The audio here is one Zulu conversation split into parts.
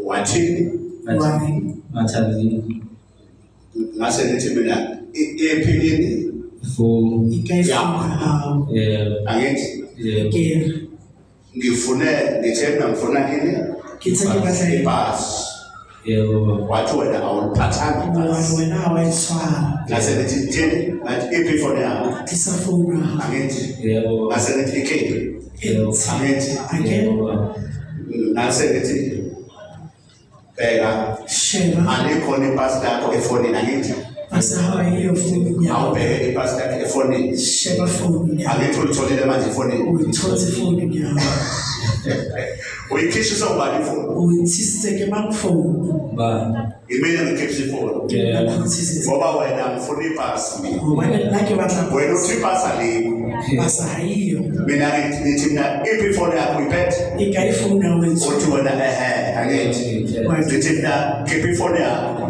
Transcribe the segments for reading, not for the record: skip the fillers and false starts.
wathini Atali ngase ngithi mina ephilini for angithi ngifune ngifuna ini ibhasi wathi wena awuliphathanga ibhasi ngase ngithi thini ngathi iphi ifoni yakho angithi ngase ngithi ikheli angithi ngase ngithi bheka alikhona ibhasi lakho efonini angithi awubheke ibhasi lakho efonini angithi ulitholile manje efonini uyikhishisa sobani ifoni imele ngikhishisa ifoni ngoba wena ngifuna ibhasi wena uthi ibhasi alikho mina ngithi mina iphi ifoni yakho iphethe uthi wena angithi ngithi mina khipha ifoni yakho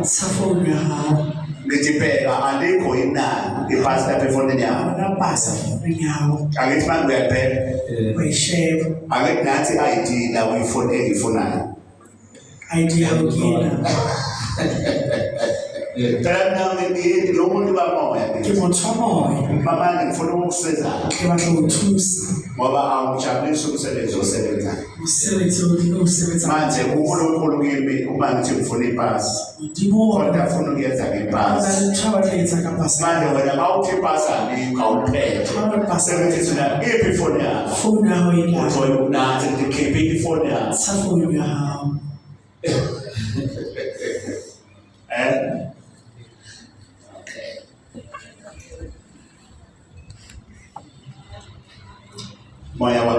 ngithi bheka alikho inani ibhasi lapha efonini yakho angithi manje uyabheka angithi nathi ID la uyifoni engiyifunayo Tena ngithi lo muntu bamoya mama ngifuna ukusiza ngoba awujabulisa umsebenzi osebenzayo manje uNkulunkulu kimi uma ngithi ngifuna ibhasi kodwa ufuna ukuyenza ngebhasi manje wena mawuthi ibhasi alikho awuphethe sebenzi thina iphi ifoni yakho uthola unathi ngikhiphe ifoni yakho moya wa